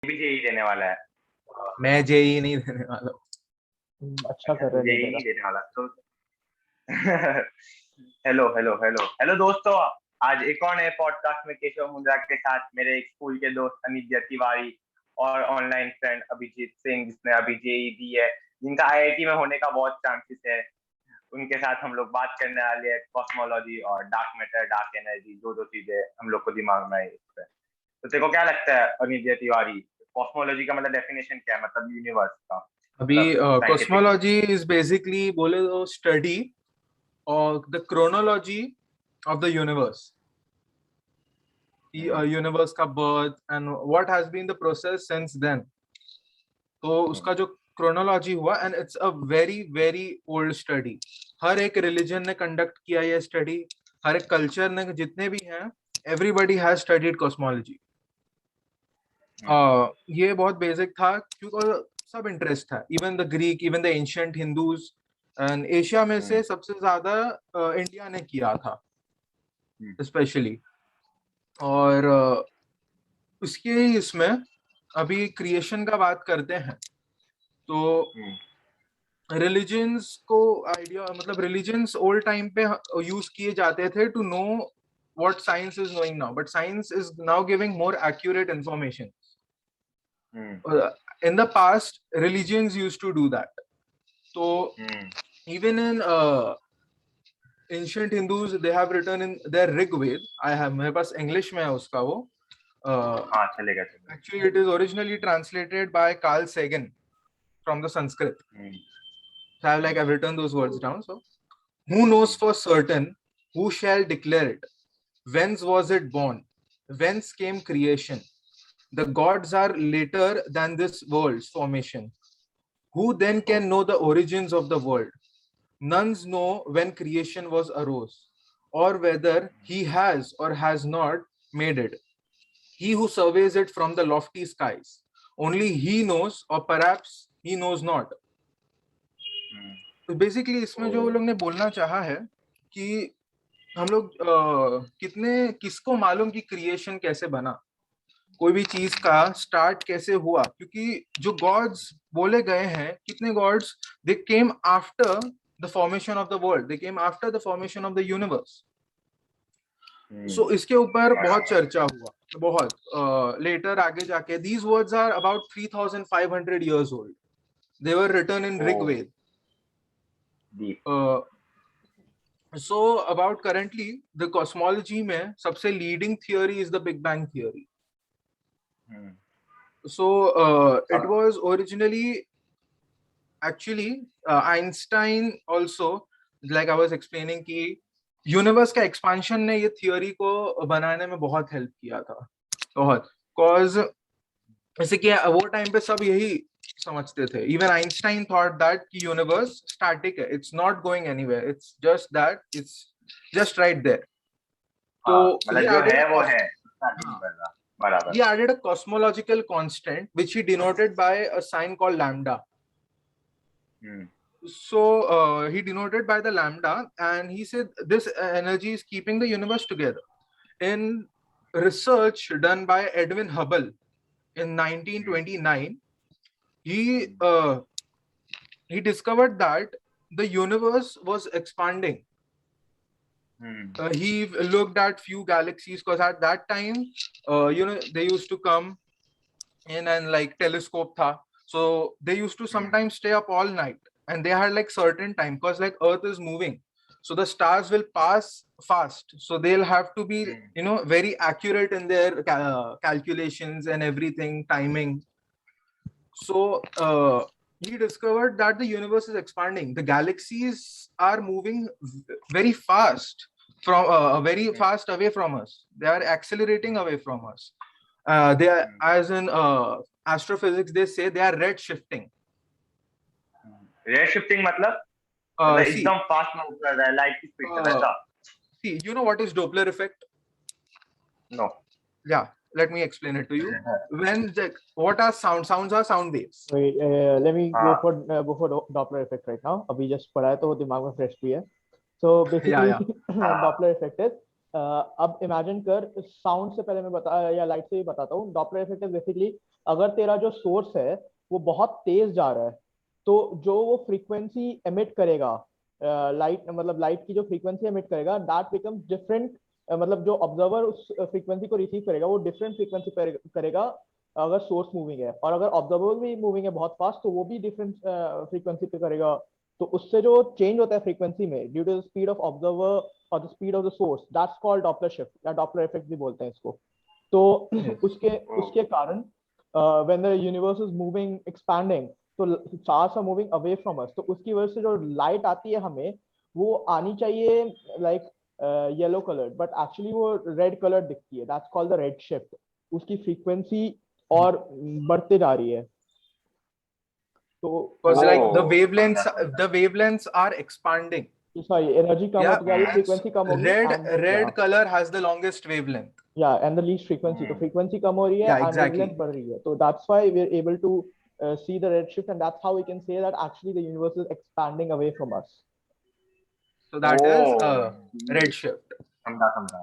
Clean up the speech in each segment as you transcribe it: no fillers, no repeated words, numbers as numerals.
भी जेई देने वाला है। मैं जेई नहीं देने वाला हूँ। अच्छा कर रहे जेई नहीं नहीं देने वाला तो हेलो हेलो हेलो हेलो दोस्तों, आज एक और नए पॉडकास्ट में केशव मुंद्रा के साथ मेरे एक स्कूल के दोस्त अनिद्य तिवारी और ऑनलाइन फ्रेंड अभिजीत सिंह, जिसने अभी जेई दी है, जिनका आईआईटी में होने का बहुत चांसेस है। उनके साथ हम लोग बात करने वाले हैं कॉस्मोलॉजी और डार्क मैटर, डार्क एनर्जी, जो जो चीजें हम लोग को दिमाग में आई उस पर। तो तेरे को क्या लगता है अनिद्य तिवारी, कॉस्मोलॉजी का मतलब डेफिनेशन क्या है, मतलब यूनिवर्स का, अभी मतलब साइंटिफिक? कॉस्मोलॉजी इज बेसिकली बोले तो स्टडी और the chronology of the universe, universe का birth and what has been the process since then. तो उसका जो क्रोनोलॉजी हुआ, and it's a very very old study. हर एक रिलीजन ने कंडक्ट किया ये स्टडी, हर एक कल्चर ने, जितने भी हैं, एवरीबडी हैज स्टडीड कॉस्मोलॉजी। ये बहुत बेसिक था क्योंकि सब इंटरेस्ट था। Even the Greek, even the ancient Hindus, and Asia में से सबसे ज्यादा इंडिया ने किया था स्पेशली। और उसके इसमें अभी क्रिएशन का बात करते हैं तो रिलीजन्स को आइडिया, मतलब रिलीजन्स ओल्ड टाइम पे यूज किए जाते थे to know what science is knowing now, but science is now giving more accurate information. In the past, religions used to do that. So even in ancient Hindus, they have written in their Rig Ved. I have, मेरे पास English में है उसका वो. हाँ चलेगा चलेगा. Actually, it is originally translated by Carl Sagan from the Sanskrit. So I've written those words down. So, who knows for certain? Who shall declare it? Whence was it born? Whence came creation? The gods are later than this world's formation. Who then can know the origins of the world? None know when creation was arose, or whether he has or has not made it. He who surveys it from the lofty skies, only he knows, or perhaps he knows not. तो basically इसमें जो लोग ने बोलना चाहा है कि हम लोग किसको मालूम कि क्रिएशन कैसे बना, कोई भी चीज का स्टार्ट कैसे हुआ, क्योंकि जो गॉड्स बोले गए हैं, कितने gods, they came after the formation of the world, they came after the formation of the universe. So इसके ऊपर बहुत चर्चा हुआ, बहुत लेटर आगे जाके. These words are about 3500 years old. They were written in Rig Ved. So about currently the cosmology में सबसे leading theory is the Big Bang theory. So it was originally actually Einstein also, like I was explaining, कि universe का expansion ने ये theory को बनाने में बहुत हेल्प किया था, बहुत. कॉज जैसे कि वो टाइम पे सब यही समझते थे. इवन आइंस्टाइन थॉट दैट कि यूनिवर्स स्टैटिक है, it's not going anywhere, it's just that, it's just right there. तो मतलब जो है वो है, बराबर. He added a cosmological constant which he denoted by a sign called lambda. So he denoted by the lambda, and he said this energy is keeping the universe together. In research done by Edwin Hubble in 1929, he discovered that the universe was expanding. He looked at few galaxies, because at that time, they used to come in and like telescope tha. So they used to sometimes stay up all night, and they had like certain time, because like Earth is moving, so the stars will pass fast, so they'll have to be very accurate in their calculations and everything, timing. So he discovered that the universe is expanding, the galaxies are moving very fast, from very fast away from us, they are accelerating away from us. They are, as in astrophysics, they say they are red shifting. Red shifting मतलब एकदम fast move कर रहा है, light की speed से वैसा. See, you know what is Doppler effect? No. Yeah, let me explain it to you. When what are sounds are sound waves. Wait, let me go for Doppler effect right now. अभी just पढ़ा है तो वो दिमाग में fresh भी है. So basically Doppler effect is अब imagine कर, sound से पहले मैं या light से ही बताता हूँ. Doppler effect is basically अगर तेरा जो सोर्स है वो बहुत तेज जा रहा है, तो जो वो फ्रीक्वेंसी एमिट करेगा, लाइट मतलब लाइट की जो फ्रीक्वेंसी एमिट करेगा, दैट बिकम्स डिफरेंट। मतलब जो ऑब्जर्वर उस फ्रीक्वेंसी को रिसीव करेगा वो डिफरेंट फ्रीक्वेंसी करेगा अगर सोर्स मूविंग है, और अगर ऑब्जर्वर भी मूविंग है बहुत फास्ट तो वो भी डिफरेंट फ्रीक्वेंसी पे करेगा। तो उससे जो चेंज होता है फ्रीक्वेंसी में due to the speed of observer और the speed of the source, that's called Doppler shift या डॉपलर इफेक्ट भी बोलते हैं इसको। तो उसके उसके कारण when the universe is moving expanding, तो stars are moving away from us, तो उसकी वजह से जो लाइट आती है हमें वो आनी चाहिए like yellow colour, but actually वो रेड कलर दिखती है, that's called the red shift. उसकी फ्रीक्वेंसी और बढ़ते जा रही है। तो Because like समझा। the wavelengths are expanding. Sorry, energy come Yeah, होती जा रही है, and फ्रीक्वेंसी कम होगी and red color has the longest wavelength. And the least frequency, तो फ्रीक्वेंसी कम हो रही है Yeah, एंड वेवलेंथ exactly. बढ़ रही है, तो that's why we are able to see the red shift, and that's how we can say that actually the universe is expanding away from us. So that is ये red shift. समझा समझा।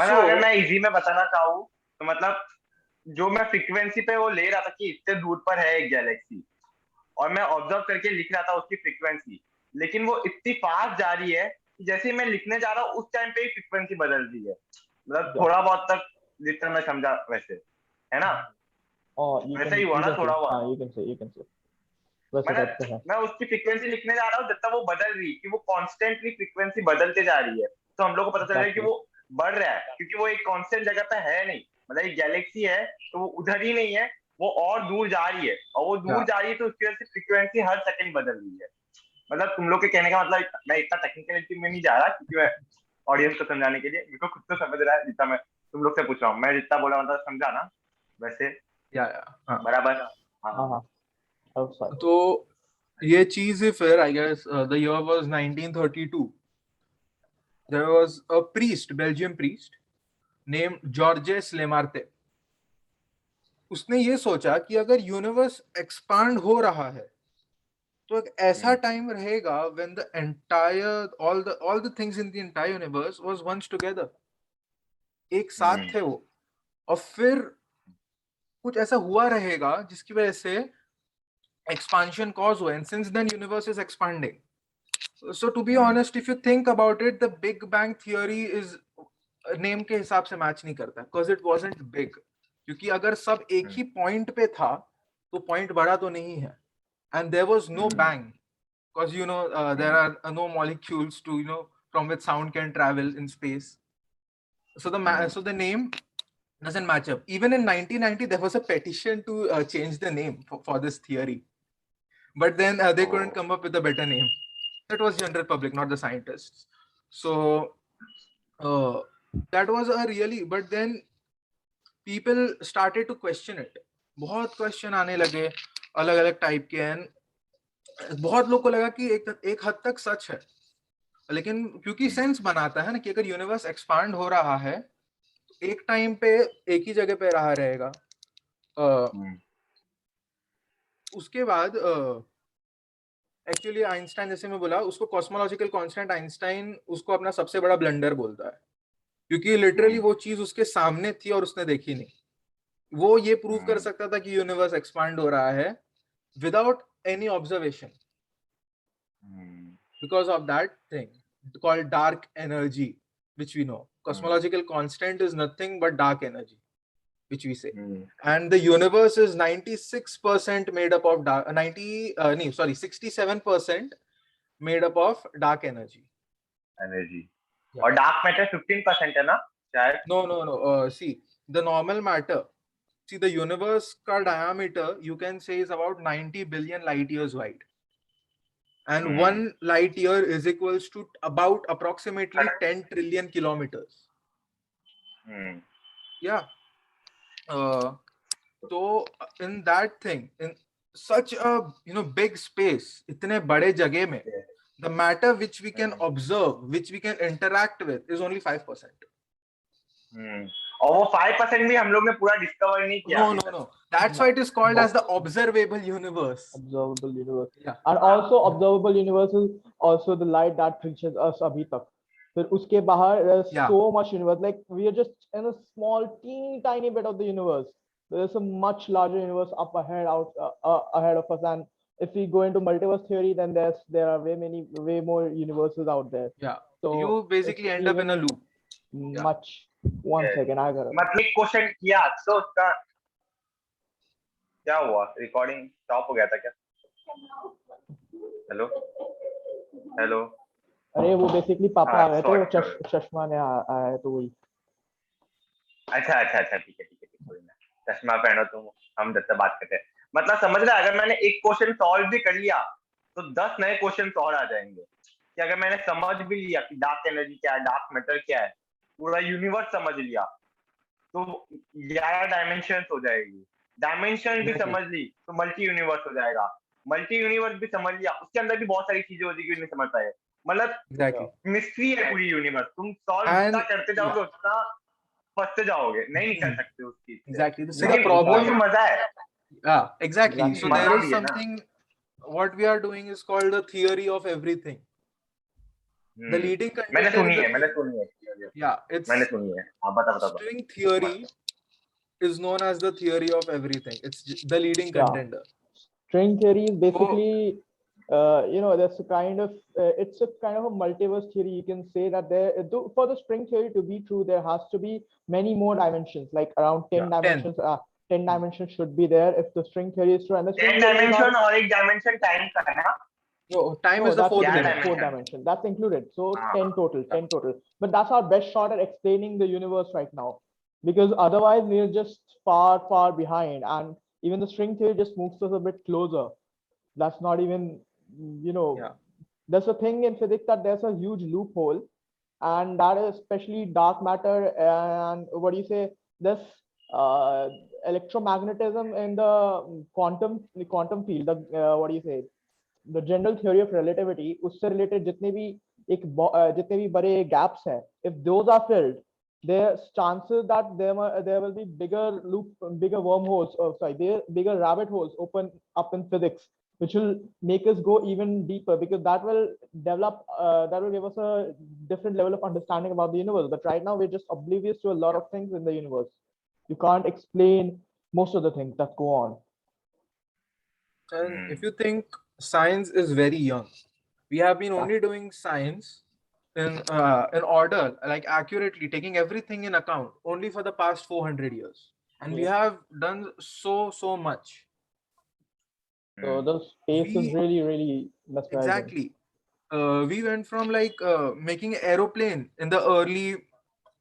मतलब अगर So मैं easy में बताना चाहूँ तो मतलब जो मैं फ्रीक्वेंसी पे वो ले रहा था कि इतने दूर पर है एक गैलेक्सी, और मैं ऑब्जर्व करके लिख रहा था उसकी फ्रीक्वेंसी, लेकिन वो इतनी फास्ट जा रही है कि जैसे ही मैं लिखने जा रहा हूँ उस टाइम पे ही फ्रीक्वेंसी बदल रही है। मतलब Yeah. थोड़ा बहुत तक जितना मैं समझा वैसे, है ना? Or वैसे ही हुआ ना, थोड़ा हुआ। you can say वैसे टाइप का मतलब है। मैं उसकी फ्रीक्वेंसी लिखने जा रहा हूँ जब तक वो बदल रही है, कि वो कॉन्स्टेंटली फ्रीक्वेंसी बदलते जा रही है, तो हम लोग को पता चल रहा है कि Exactly. वो बढ़ रहा है, क्योंकि वो एक कांस्टेंट जगह पे है नहीं। मतलब एक गैलेक्सी है तो वो उधर ही नहीं है, वो और दूर जा रही है, और वो दूर yeah, जा रही है तो उसकी वजह से फ्रीक्वेंसी हर सेकंड बदल रही है। मतलब तुम लोग के कहने का मतलब, मैं इतना टेक्निकलिटी में नहीं जा रहा, क्योंकि मैं ऑडियंस को समझाने के लिए, मेरे को खुद तो समझ रहा है जितना मैं तुम लोग से पूछ रहा हूँ, मैं जितना बोला मतलब समझा ना वैसे? yeah. हाँ. बराबर। हाँ हाँ, अब सॉरी। तो ये चीज ही फिर I guess the year was 1932. There was a priest, Belgian priest named Georges Lemaitre. उसने ये सोचा कि अगर यूनिवर्स एक्सपांड हो रहा है तो एक ऐसा टाइम रहेगा when the entire all the things in the entire universe was once together, एक साथ थे वो, और फिर कुछ ऐसा हुआ रहेगा जिसकी वजह से expansion cause हुआ, and since then universe is expanding. So to be honest, if you think about it, the Big Bang theory is name के हिसाब से मैच नहीं करता, because it wasn't big. क्योंकि अगर सब एक ही पॉइंट पे था तो पॉइंट बड़ा तो नहीं है, and there was no bang, because you know there are no molecules to from which sound can travel in space. So the name doesn't match up. Even in 1990 there was a petition to change the name for this theory, but then they couldn't come up with a better name. That was general public, not the scientists. So that was a really, but then people started to question it. बहुत question आने लगे अलग अलग type के, and बहुत लोग को लगा कि एक हद तक सच है, लेकिन क्योंकि सेंस बनाता है ना कि अगर यूनिवर्स एक्सपांड हो रहा है तो एक टाइम पे एक ही जगह पे रहा रहेगा। उसके बाद एक्चुअली आइंस्टाइन, जैसे मैं बोला, उसको कॉस्मोलॉजिकल कांस्टेंट, आइंस्टाइन उसको अपना सबसे बड़ा ब्लंडर बोलता है, क्योंकि लिटरली वो चीज उसके सामने थी और उसने देखी नहीं। वो ये प्रूव कर सकता था कि यूनिवर्स एक्सपांड हो रहा है without any observation, because of that thing called dark energy, which we know. Cosmological constant is nothing but dark energy, which we say. And the universe is 96% made up of 67% made up of dark energy. और dark matter 15% है ना शायद? No. See, the normal matter. See, the universe का diameter you can say is about 90 billion light years wide. And 1 light year is equals to about approximately 10 trillion kilometers. Yeah. So in that thing, in such a big space, इतने बड़े जगह में, the matter which we can observe, which we can interact with, is only 5%. और वो 5% भी हम लोग ने पूरा डिस्कवर नहीं किया। No. That's why it is called as the observable universe. Observable universe. Yeah. And also observable universe is also the light that reaches us अभी तक। फिर उसके बाहर there's so much universe, like we are just in a small teeny tiny bit of the universe, there's a much larger universe up ahead ahead of us, and if we go into multiverse theory, then there are way more universes out there. Yeah. So You basically end up in a loop. Much. One Yes. second, I got it. मतलब एक question किया तो उसका क्या हुआ? Recording stop हो गया था क्या? हेलो हेलो अरे वो बेसिकली पापा हाँ, आ गए थे, वो sorry. चश्मा ने आया है तो वही। अच्छा अच्छा अच्छा ठीक है कोई ना, चश्मा पहनो तुम, हम जब तक बात करते हैं। मतलब समझ रहा है, अगर मैंने एक क्वेश्चन सॉल्व भी कर लिया तो 10 नए क्वेश्चन और आ जाएंगे। कि अगर मैंने समझ भी लिया कि डार्क एनर्जी क्या है, डार्क मैटर क्या है, पूरा यूनिवर्स समझ लिया तो 11 डायमेंशन हो जाएगी। डायमेंशन भी समझ ली तो मल्टी यूनिवर्स हो जाएगा। मल्टी यूनिवर्स भी समझ लिया, उसके अंदर भी बहुत सारी चीजें होती है नहीं समझ पाए। मतलब Exactly. मिस्ट्री है पूरी यूनिवर्स। तुम सॉल्व And जितना करते जाओगे उतना फंसते जाओगे, नहीं निकल सकते उस चीज से। exactly. So the लेकिन problem, वही मजा है। yeah, exactly. So मजा there भी is है ना। something, what we are doing is called the theory of everything. The leading मैंने contender सुनी in है, the मैंने सुनी है। yeah, it's मैंने सुनी है। हाँ बता बता बता। string theory is known as the theory of everything. It's the leading contender. String theory is basically, that's a kind of, it's a kind of a multiverse theory. You can say that for the string theory to be true, there has to be many more dimensions, like around 10 dimensions. 10 dimensions should be there if the string theory is true. And the string 10 theory is not, dimension और एक dimension time का है ना? No, time no, is the that's fourth Yeah, dimension. fourth dimension. That's included. So Ah. 10 total, 10 total. But that's our best shot at explaining the universe right now, because otherwise we're just far behind, and even the string theory just moves us a bit closer. That's not even, Yeah. there's a thing in physics that there's a huge loophole, and that is especially dark matter and what do you say, this electromagnetism in the quantum field, the what do you say, the general theory of relativity, उससे related जितने भी बड़े gaps हैं, if those are filled, there's chances that there will be bigger wormholes, bigger rabbit holes open up in physics, which will make us go even deeper, because that will give us a different level of understanding about the universe. But right now we're just oblivious to a lot of things in the universe. You can't explain most of the things that go on. And if you think science is very young, we have been only doing science in order, like accurately taking everything in account only for the past 400 years, and we have done so much. So the space is really mesmerizing. Exactly. We went from like making an aeroplane in the early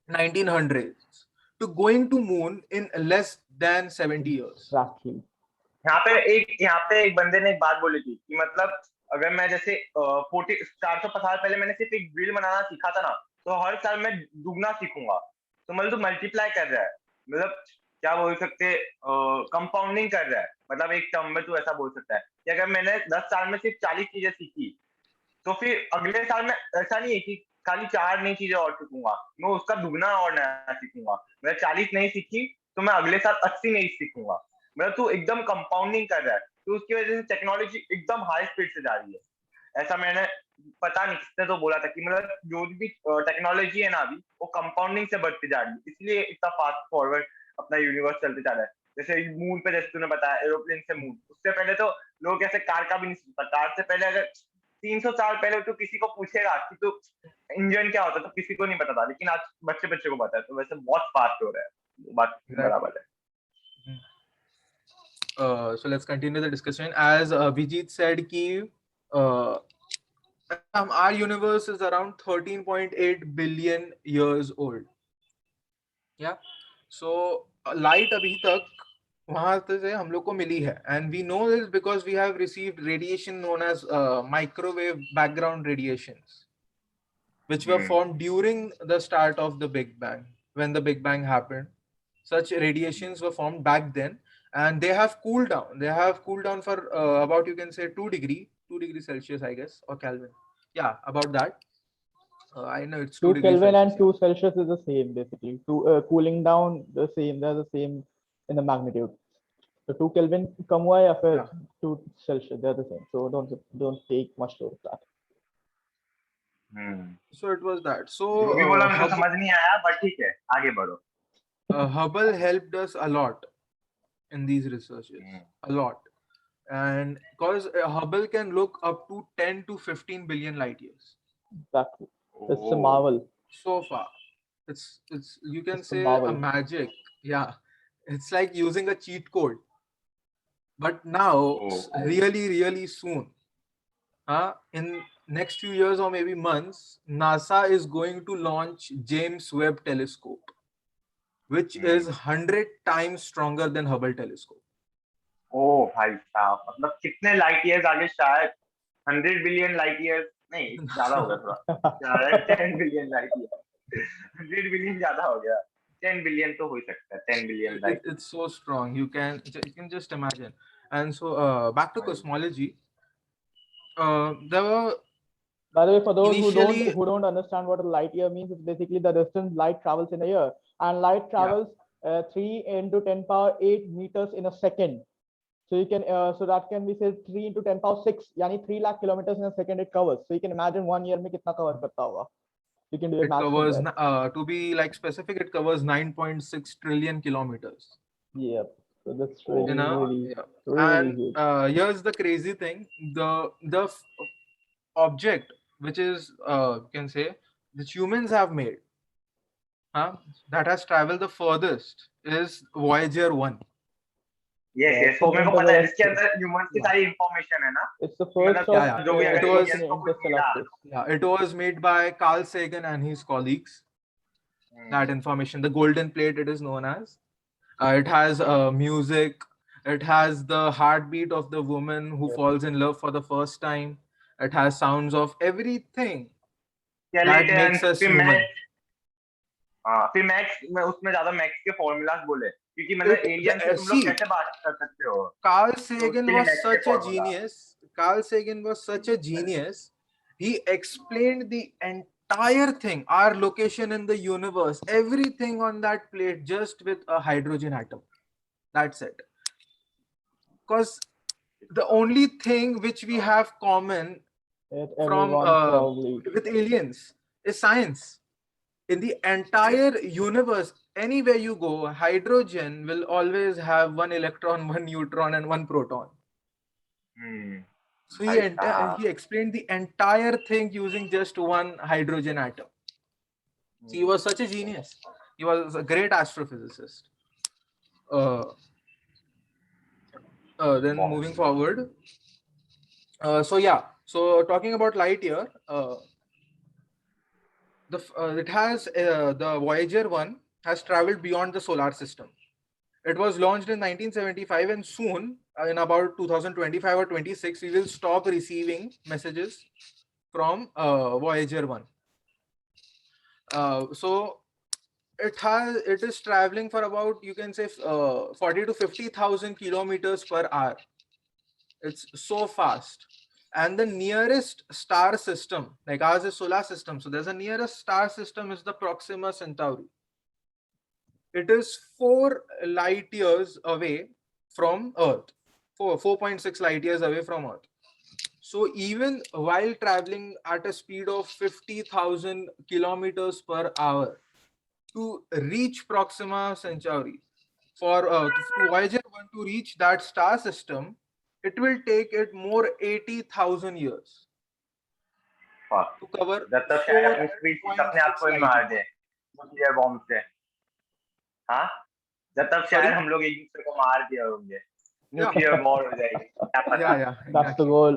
1900s to going to moon in less than 70 years. Exactly. यहाँ पे एक बंदे ने एक बात बोली थी कि मतलब अगर मैं जैसे 450 साल पहले मैंने सिर्फ एक व्हील बनाना सीखा था ना, तो हर साल मैं दुगना सीखूंगा। तो मतलब तो मल्टीप्लाई कर रहा है, मतलब क्या बोल सकते, कंपाउंडिंग कर रहा है। मतलब एक टर्म में तू ऐसा बोल सकता है कि अगर मैंने 10 साल में सिर्फ 40 चीजें सीखी, तो फिर अगले साल में ऐसा नहीं है कि खाली 4 नई चीजें और सीखूंगा, मैं उसका दुगना और नया सीखूंगा। मैंने 40 नहीं सीखी तो मैं अगले साल 80 नहीं सीखूंगा। मतलब तू एकदम कंपाउंडिंग कर रहा है, तो उसकी वजह से टेक्नोलॉजी एकदम हाई स्पीड से जा रही है। ऐसा मैंने पता नहीं किसने तो बोला था कि मतलब जो भी टेक्नोलॉजी है ना अभी, वो कंपाउंडिंग से बढ़ती जा रही है, इसलिए इतना फास्ट फॉरवर्ड अपना यूनिवर्स चलते जा रहा है। जैसे मून पे जैसे तूने बताया एरोप्लेन से मून, उससे पहले तो लोग ऐसे कार का भी नहीं सोचता। कार से पहले अगर 300 साल पहले तो किसी को पूछेगा कि तो इंजन क्या होता है, तो किसी को नहीं पता था, लेकिन आज बच्चे को पता है। तो वैसे बहुत फास्ट हो रहा है, बात बराबर है। So let's continue the discussion. As Vijit said, our universe is around 13.8 billion years old. Yeah. So light अभी तक वहां से हम लोग को मिली है, and we know this because we have received radiation known as microwave background radiations, which were formed during the start of the Big Bang. When the Big Bang happened, such radiations were formed back then, and they have cooled down. They have cooled down for about, you can say, 2 degrees Celsius, I guess, or Kelvin. Yeah, about that. I know it's 2 degrees Kelvin Celsius. And 2 Celsius is the same, basically. Cooling down, the same. They're the same in the magnitude. So 2 Kelvin come हुआ या फिर 2 Celsius, they're the same. So don't take much to that. So it was that. So जो भी बोला मुझे समझ नहीं आया, but ठीक है, आगे बढ़ो। Hubble helped us a lot in these researches, a lot. And because Hubble can look up to 10 to 15 billion light years. Exactly. It's a marvel. So far, it's you can It's a say a marvel. magic. Yeah, it's like using a cheat code. But now, really soon, in next few years or maybe months, NASA is going to launch James Webb Telescope, which is 100 times stronger than Hubble telescope. ओ भाई साहब, मतलब कितने light years आगे? शायद 100 billion light years नहीं, ज्यादा हो गया थोड़ा, शायद 10 बिलियन लाइट ईयर। 100 बिलियन ज्यादा हो गया, 10 बिलियन तो हो ही सकता है, 10 billion light. It's so strong. You can just imagine. And so back to cosmology. There were By the way, for those initially who don't understand what a light year means, it's basically the distance light travels in a year, and light travels 3 into 10 power 8 meters in a second. So you can so that can be said 3 into 10 power 6, yani 3 lakh kilometers in a second it covers. So you can imagine 1 year mein kitna cover karta hoga. You can do the it math. covers to be like specific, it covers 9.6 trillion kilometers. Yep. So that's really and huge. Here's the crazy thing: the object which is you can say that humans have made that has traveled the furthest is Voyager 1. Yes, yes, तो मेरे को पता है इसके अंदर humans की सारी information है ना। It's the first of जो भी it अगर was aliens को कुछ मिला, it was made by Carl Sagan and his colleagues. That information, the golden plate, it is known as. It has music. It has the heartbeat of the woman who falls in love for the first time. It has sounds of everything that makes us human. हाँ, फिर max में उसमें ज्यादा max के formulas बोले, क्योंकि मतलब alien से तुम लोग कैसे बात कर सकते हो? Carl Sagan was such a genius. Carl Sagan was such a genius. He explained the entire thing, our location in the universe, everything on that plate just with a hydrogen atom. That's it. Because the only thing which we have common from with aliens is science. In the entire universe, anywhere you go, hydrogen will always have one electron, one neutron, and one proton. So he explained the entire thing using just one hydrogen atom. So he was such a genius. He was a great astrophysicist. Then moving forward. So talking about light year, it has the Voyager 1 has traveled beyond the solar system. It was launched in 1975, and soon, in about 2025 or 26, we will stop receiving messages from Voyager 1. So it is traveling for about, you can say, 40 to 50,000 kilometers per hour. It's so fast. And the nearest star system, like ours is solar system, so there's a nearest star system is the Proxima Centauri. It is 4 light years away from Earth, 4.6 light years away from Earth. So even while traveling at a speed of 50,000 kilometers per hour to reach Proxima Centauri, for Voyager 1 to reach that star system, it will take it more 80,000 years to cover 4 bomb से। हाँ, जब तक शायद हम लोग एक दूसरे को मार दिया होंगे, न्यूक्लियर वॉर हो जाएगी। That's the goal.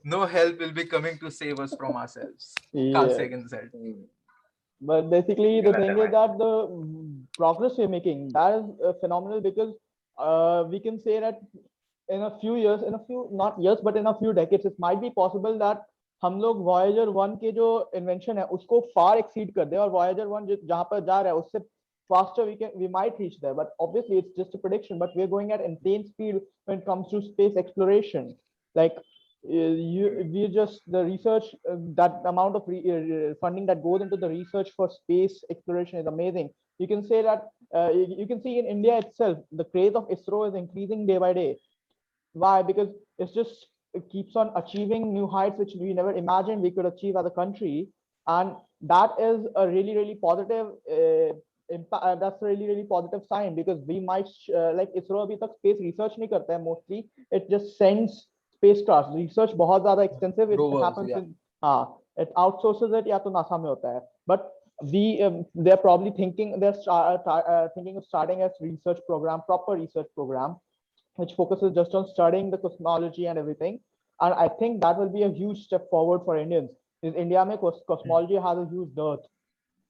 No help will be coming to save us from ourselves. Carl Sagan said. But basically, the thing is that the progress we're making, that is phenomenal, because we can say that in a few years, not years, but in a few decades, it might be possible that हम लोग Voyager 1 के जो invention है उसको far exceed कर दे, और Voyager 1 जहाँ पर जा रहा है उससे faster we might reach there. But obviously it's just a prediction, but we're going at insane speed when it comes to space exploration. Like the research, that amount of funding that goes into the research for space exploration is amazing. You can say that you can see in India itself, the craze of ISRO is increasing day by day. Why? Because it keeps on achieving new heights which we never imagined we could achieve as a country, and that is a really positive that's a really positive sign, because we might like ISRO अभी तक space research नहीं करता है mostly, it just sends spacecraft. Research बहुत ज़्यादा extensive, it Rovers, happens yeah. in it outsources it, या तो NASA में होता है, but they're probably thinking thinking of starting a research program, proper research program, which focuses just on studying the cosmology and everything. And I think that will be a huge step forward for Indians. In India, cosmology has a huge dearth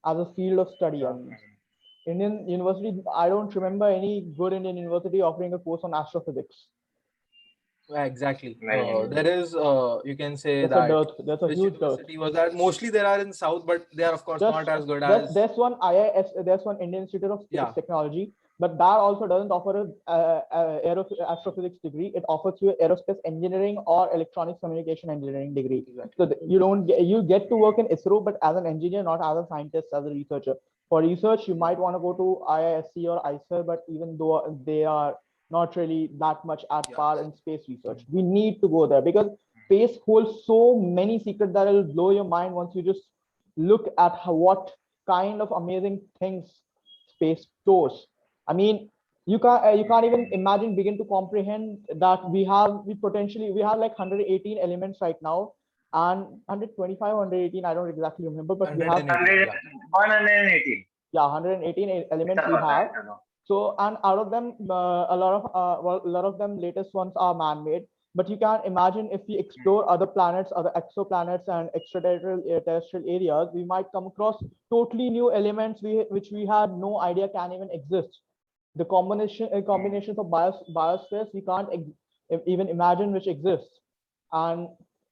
as a field of study. And Indian university, I don't remember any good Indian university offering a course on astrophysics. Yeah, exactly. नहीं, There is, you can say There's a that. dearth. There's a Which huge dearth. university was that? Mostly there are in South, but they are of course not as good as. There's one IIS, there's one Indian Institute of Space Technology, but that also doesn't offer a astrophysics degree. It offers you aerospace engineering or electronics communication engineering degree. Exactly. So you get to work in ISRO, but as an engineer, not as a scientist, as a researcher. For research, you might want to go to IISc or IISER, but even though they are not really that much at par in space research, we need to go there, because space holds so many secrets that will blow your mind once you just look at what kind of amazing things space stores. I mean, you can't even imagine, begin to comprehend that we have like 118 elements right now, and 125 118, I don't exactly remember, but we have 118. Yeah, 118 elements we have. So, and out of them, a lot of them latest ones are man-made. But you can imagine, if we explore other planets, other exoplanets and extraterrestrial areas, we might come across totally new elements which we had no idea can even exist. The combinations of biospheres we can't even imagine which exists. And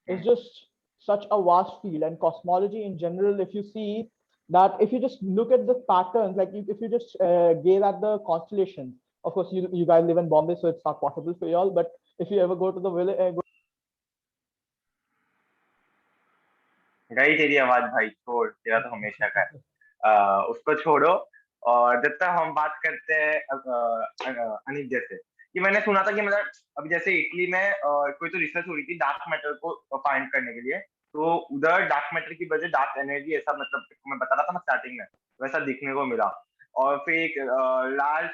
it's just such a vast field. And cosmology in general, if you see that, if you just look at the patterns, like if you just gaze at the constellations, of course you guys live in Bombay, so it's not possible for you all, but if you ever go to the village, गई तेरी आवाज भाई, छोड़, तेरा तो हमेशा का है, उसको छोड़ो। और जब तक हम बात करते हैं अनिद्य से, कि मैंने सुना था कि मतलब अभी जैसे इटली में कोई तो रिसर्च हो रही थी डार्क मैटर को फाइंड करने के लिए, तो उधर डार्क मैटर की वजह डार्क एनर्जी, ऐसा मतलब मैं बता रहा था ना स्टार्टिंग में, वैसा दिखने को मिला। और फिर एक लार्ज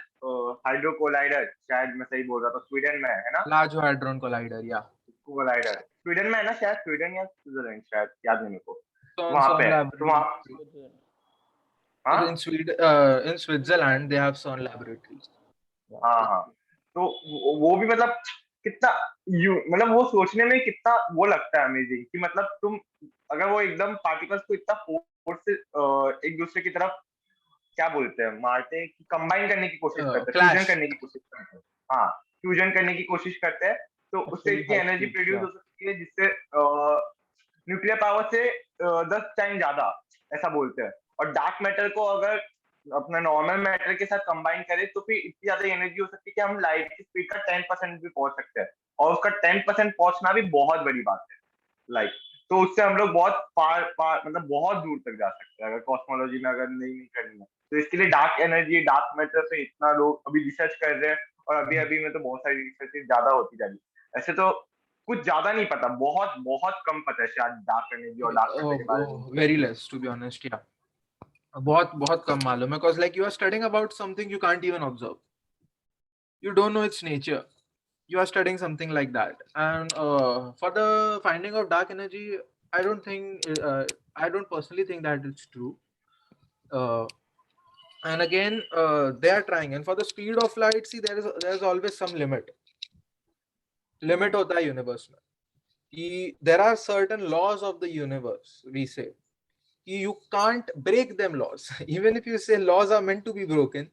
हाइड्रो कोलाइडर, शायद मैं सही बोल रहा था, स्वीडन में है ना, लार्ज हाइड्रोन कोलाइडर, या कोलाइडर स्वीडन में है ना, शायद स्वीडन या स्विट्जरलैंड, शायद याद नहीं मेरे को, वहां पे तो वहाँ in Switzerland they have CERN laboratories. हाँ, तो वो भी मतलब कितना मतलब वो सोचने में कितना वो लगता है अमेजिंग, कि मतलब तुम अगर वो एकदम पार्टिकल्स को इतना फोर्स से एक दूसरे की तरफ क्या बोलते हैं, मारते हैं, कंबाइन करने की कोशिश करते हैं, फ्यूजन करने की कोशिश करते हैं, हाँ फ्यूजन करने की कोशिश करते हैं, तो उससे इतनी एनर्जी प्रोड्यूस हो सकती है जिससे न्यूक्लियर पावर से 10 टाइम ज्यादा, ऐसा बोलते हैं। और डार्क मैटर को अगर अपना नॉर्मल मैटर के साथ कंबाइन करें तो फिर इतनी ज्यादा एनर्जी हो सकती है कि हम लाइट की स्पीड का 10% भी पहुंच सकते हैं, और उसका 10% पहुंचना भी बहुत बड़ी बात है लाइट। तो उससे हम लोग बहुत फार मतलब बहुत दूर तक जा सकते हैं, अगर कॉस्मोलॉजी में अगर नहीं करनी है तो। इसके लिए डार्क एनर्जी, डार्क मैटर पे इतना लोग अभी रिसर्च कर रहे हैं, और अभी में तो बहुत सारी रिसर्च ज्यादा होती जा रही है। ऐसे तो कुछ ज्यादा नहीं पता, बहुत बहुत कम पता है शायद डार्क एनर्जी और डार्क मैटर के बारे में। Very less to be honest, या बहुत बहुत कम मालूम है, because like you are studying about something you can't even observe, you don't know its nature, you are studying something like that. And for the finding of dark energy, I don't personally think that it's true. And again, they are trying, and for the speed of light, see, there's always some limit hota hai universe mein. There are certain laws of the universe, we say, you can't break them laws. Even if you say laws are meant to be broken,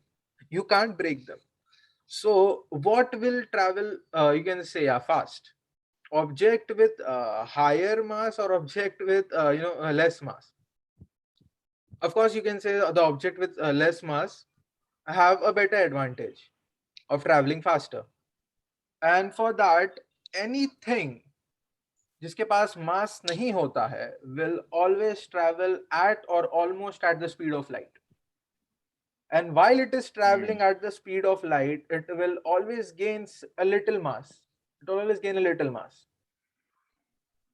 you can't break them. So what will travel, you can say, fast? Object with higher mass or object with less mass? Of course, you can say the object with less mass have a better advantage of traveling faster. And for that, anything जिसके पास मास नहीं होता है will always travel at or almost at the speed of light. And while it is traveling at the speed of light, it will always gain a little mass. It will always gain a little mass.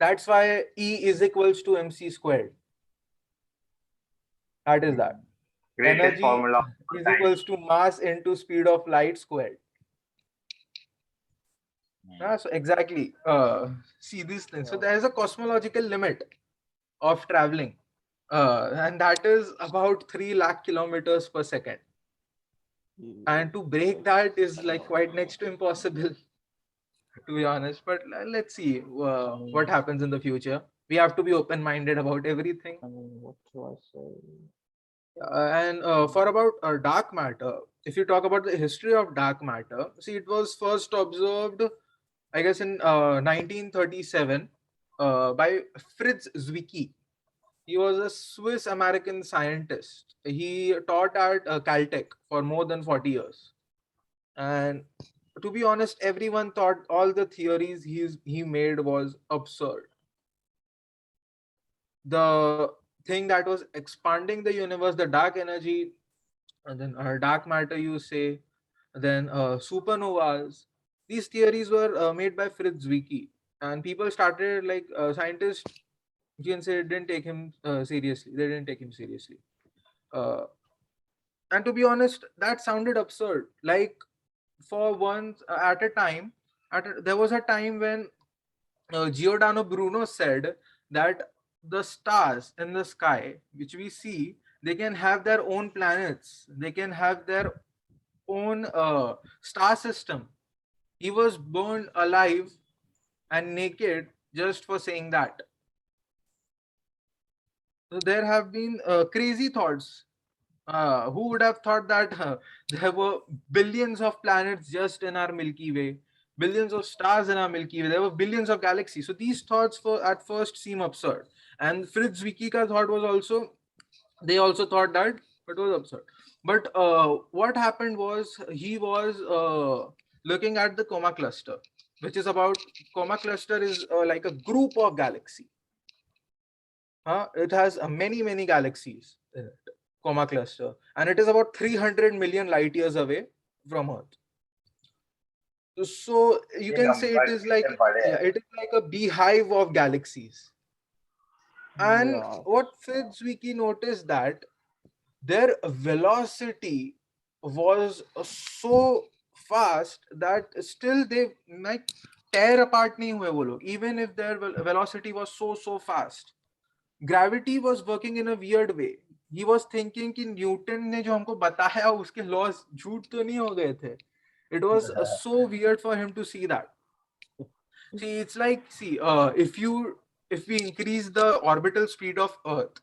That's why E is equals to mc squared. That is that. Greatest energy formula of is time. equals to mass into speed of light squared. So exactly. See these things. So there is a cosmological limit of traveling, and that is about 3 lakh kilometers per second. And to break that is like quite next to impossible, to be honest. But let's see what happens in the future. We have to be open-minded about everything. I mean, what do I say? And for about dark matter, if you talk about the history of dark matter, see, it was first observed, I guess, in 1937 by Fritz Zwicky. He was a Swiss American scientist. He taught at Caltech for more than 40 years. And to be honest, everyone thought all the theories he made was absurd. The thing that was expanding the universe, the dark energy, and then dark matter, you say, then supernovas. These theories were made by Fritz Zwicky, and people started like scientists. You can say didn't take him seriously. They didn't take him seriously. And to be honest, that sounded absurd. Like for once, at a time, there was a time when Giordano Bruno said that the stars in the sky, which we see, they can have their own planets. They can have their own star system. He was burned alive and naked just for saying that. So there have been crazy thoughts. Who would have thought that there were billions of planets just in our Milky Way, billions of stars in our Milky Way, there were billions of galaxies. So these thoughts at first seem absurd. And Fritz Zwicky thought was also, they also thought that it was absurd. But what happened was he was looking at the Coma cluster, which is about, Coma cluster is like a group of galaxy. It has many galaxies in it, Coma cluster, and it is about 300 million light years away from Earth. So you can say it is like, it is like a beehive of galaxies. And what Fritz Zwicky noticed that their velocity was so fast that still they like tear apart nahi hue wo log, even if their velocity was so fast. Gravity was working in a weird way. He was thinking कि Newton ने जो हमको बताया उसके laws झूठ तो नहीं हो गए थे. It was so weird for him to see that. See, it's like, see, if we increase the orbital speed of Earth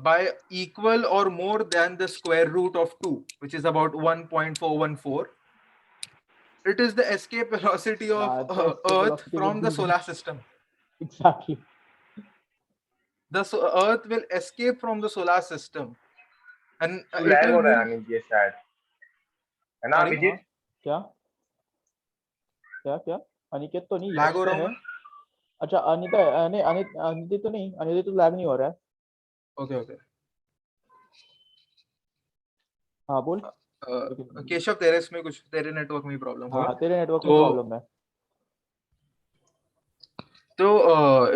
by equal or more than the square root of 2, which is about 1.414, it is the escape velocity of Earth from the solar system. Exactly. The Earth will escape from the solar system, and lag हो रहा है अनिल ये शायद, है ना अभिजीत? क्या क्या क्या अनिकेत तो नहीं लैग हो रहा है? अच्छा अनिता नहीं अनिति तो नहीं, अनिति तो लैग नहीं हो रहा है. ओके हाँ बोल. केशव तेरे इसमें कुछ, तेरे नेटवर्क में प्रॉब्लम होगा. हाँ तेरे नेटवर्क में प्रॉब्लम है. तो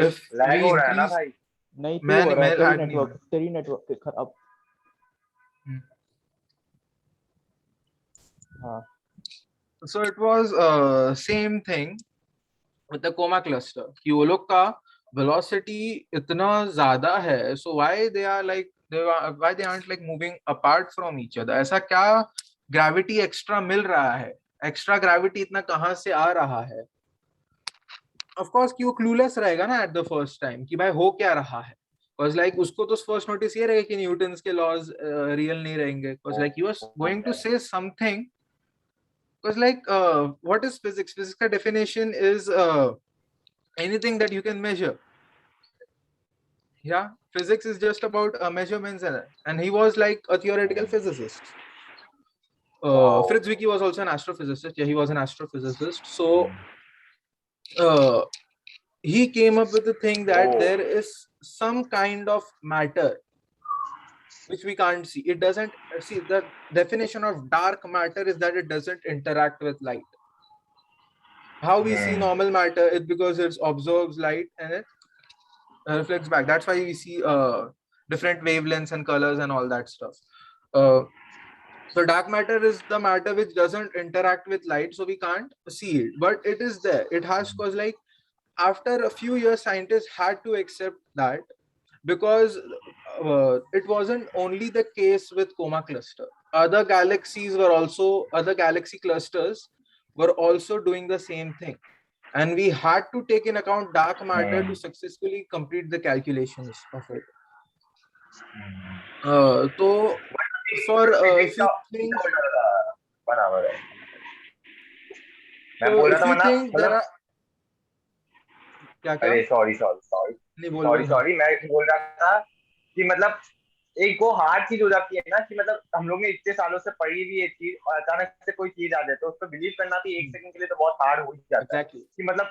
इफ लैग हो रहा है ना भाई? नहीं तो हो रहा है, तेरी नेटवर्क खराब. हाँ. So it was same thing with the Coma cluster. कि वो लोग का velocity इतना ज़्यादा है, so why they aren't like moving apart from each other? ऐसा क्या gravity extra मिल रहा है? Extra gravity इतना कहाँ से आ रहा है? Of course कि वो clueless रहेगा ना at the first time कि भाई हो क्या रहा है? Because like उसको तो first notice ये रहेगा कि Newton's के laws real नहीं रहेंगे. Because like he was going to say something. Because like what is physics? Physics ka definition is anything that you can measure. Yeah, physics is just about measurements, and he was like a theoretical physicist. Fritz Zwicky was also an astrophysicist. Yeah, he was an astrophysicist. So he came up with the thing that there is some kind of matter which we can't see. It doesn't see. The definition of dark matter is that it doesn't interact with light. How we see normal matter is because it absorbs light and it reflects back. That's why we see different wavelengths and colors and all that stuff. So dark matter is the matter which doesn't interact with light, so we can't see it, but it is there. It has, cause like after a few years, scientists had to accept that, because it wasn't only the case with Coma cluster. Other galaxy clusters were also doing the same thing, and we had to take in account dark matter to successfully complete the calculations of it. So for if you think, बराबर है. मैं so बोल रहा if था you think there मतलब are क्या क्या अरे नहीं बोल सॉरी मैं बोल रहा था कि मतलब एक वो हार्ड चीज हो जाती है ना कि मतलब हम लोग ने इतने सालों से पढ़ी हुई ये चीज और अचानक से कोई चीज आ जाए तो उस पर बिलीव करना भी एक सेकंड के लिए तो बहुत हार्ड हो ही जाता है exactly. कि मतलब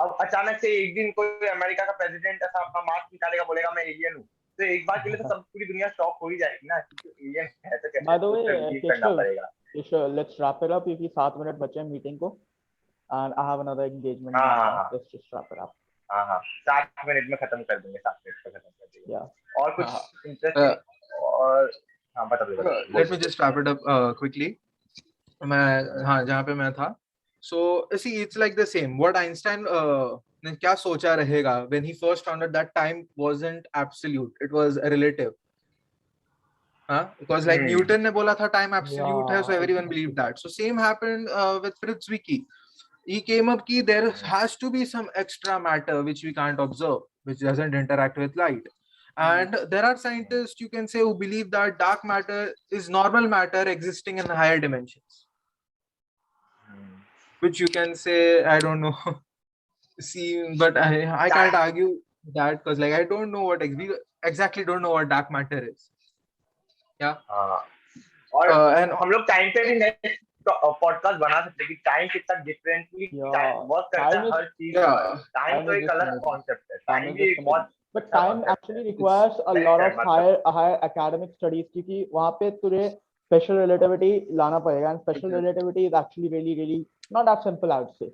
अब अचानक से एक दिन कोई अमेरिका का प्रेसिडेंट ऐसा अपना मास्क निकालेगा बोलेगा मैं एलियन हूँ तो एक बार के लिए तो सब पूरी दुनिया शॉक हो ही जाएगी ना क्योंकि एलियन है तो कैसे By the उस way, पर बिलीव करना पड़ेगा. Keshav, let's wrap it up क्योंकि 7 मिनट बचे हैं मीटिंग को and I have another engagement. हाँ Let's just wrap it up. हाँ 7 मिनट में खत्म कर देंगे 7 मिनट में खत्म कर देंगे. Yeah. और कुछ इंटरेस्टिंग और हाँ बता दो. Let me just wrap it up quickly. मैं हाँ जहाँ पे मैं था. So see, it's like the same. What Einstein ने क्या सोचा रहेगा when he first found out that time wasn't absolute, it was relative. Because like Newton ने बोला था time absolute है, so everyone believed that. So same happened with Fritz Zwicky. He came up कि there has to be some extra matter which we can't observe, which doesn't interact with light. And there are scientists, you can say, who believe that dark matter is normal matter existing in higher dimensions. Which you can say, I don't know. See, but I can't argue that because like I don't know what we exactly don't know what dark matter is. Yeah. और and हम लोग time पे भी next podcast बना सकते हैं कि time कितना डिफरेंटली वर्क करता है हर चीज में. टाइम तो एक अलग कॉन्सेप्ट है. टाइम भी एक बहुत But time actually requires a lot of higher academic studies क्योंकि वहाँ पे तुझे special relativity लाना पड़ेगा and special relativity is actually really not that simple. I would say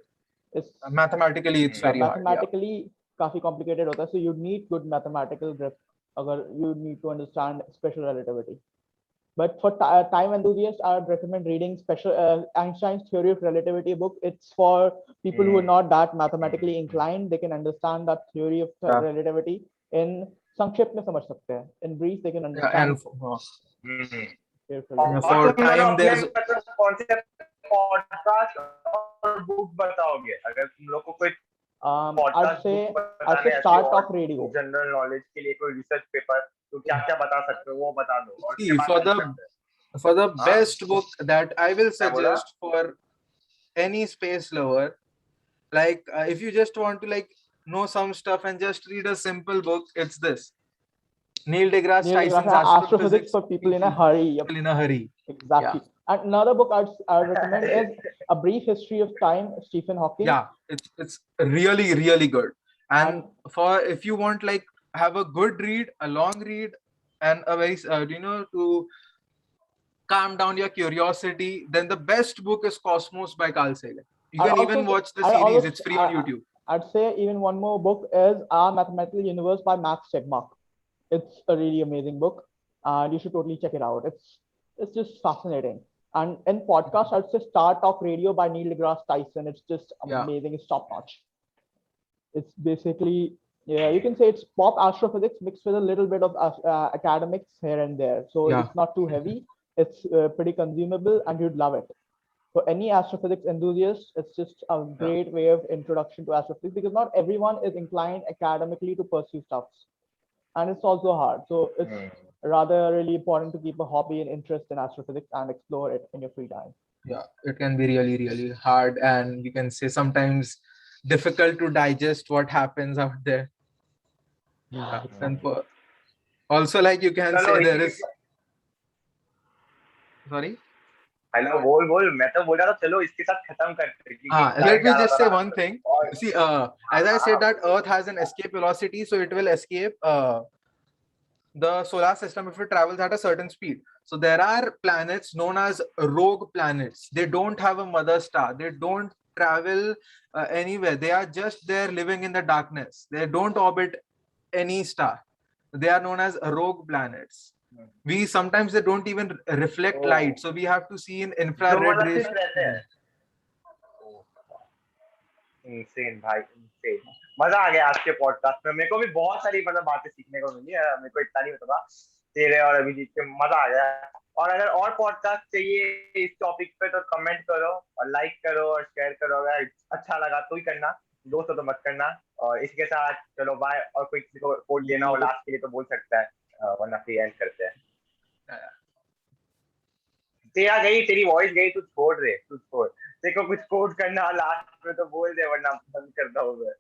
it's mathematically it's very mathematically काफी complicated होता है, so you need good mathematical grip अगर you need to understand special relativity. But for time enthusiasts, I would recommend reading Einstein's Theory of Relativity book. It's for people who are not that mathematically inclined. They can understand that theory of relativity in संक्षेप में समझ सकते हैं. In brief, they can understand. For time, there's podcast और book बताओगे अगर तुम लोग को कोई I'd say start off radio. General knowledge के लिए कोई रिसर्च पेपर तो क्या बता सकते हो वो बता दो. See, for the best book that I will suggest for any space lover, like if you just want to like know some stuff and just read a simple book, it's this. Neil deGrasse Tyson's Astrophysics for people in a hurry. Exactly. And another book I would recommend is A Brief History of Time, Stephen Hawking. Yeah, it's really good. And for if you want like have a good read, a long read, and a very to calm down your curiosity, then the best book is Cosmos by Carl Sagan. You can even watch the series. It's free on YouTube. I'd say even one more book is Our Mathematical Universe by Max Tegmark. It's a really amazing book, and you should totally check it out. It's just fascinating. And in podcast, I'd say Star Talk Radio by Neil deGrasse Tyson. It's just amazing. It's top notch. It's basically, you can say it's pop astrophysics mixed with a little bit of academics here and there. So it's not too heavy. It's pretty consumable, and you'd love it. For any astrophysics enthusiast, it's just a great way of introduction to astrophysics because not everyone is inclined academically to pursue stuff. And it's also hard. So it's rather really important to keep a hobby and interest in astrophysics and explore it in your free time. Yeah, it can be really hard, and you can say sometimes difficult to digest what happens out there. Yeah. And also, like you can say there is. Sorry. Hello, बोल मैं तो बोल रहा था चलो इसके साथ खत्म करते हैं. Let me just say one thing. See, as I said that Earth has an escape velocity, so it will escape the solar system if it travels at a certain speed. So there are planets known as rogue planets. They don't have a mother star. They don't travel anywhere. They are just there living in the darkness. They don't orbit any star. They are known as rogue planets. we sometimes they don't even reflect Oh. light, so we have to see in जो infrared मतलब rays. सिर्फ रहते हैं। Insane भाई, insane. मजा आ गया आपके podcast में, मेरे को भी बहुत सारी मतलब बातें सीखने को मिली है, मेरे को इतना नहीं पता था तेरे और अभिजीत के, मजा आ गया। और अगर और पॉडकास्ट चाहिए इस टॉपिक पे तो कमेंट करो और लाइक करो और शेयर करो, अगर अच्छा लगा तो ही करना, दोस्तों तो मत करना। और इसके साथ चलो बाय, और कोई किसी को कोड देना हो लास्ट के लिए तो बोल सकता है, वरना फिर एंड करते हैं। तेरा गई, तेरी वॉइस गई, तू छोड़ रहे, तू छोड़, तेरे को कुछ कोड करना लास्ट में तो बोल दे, वरना बंद करता हूँ मैं।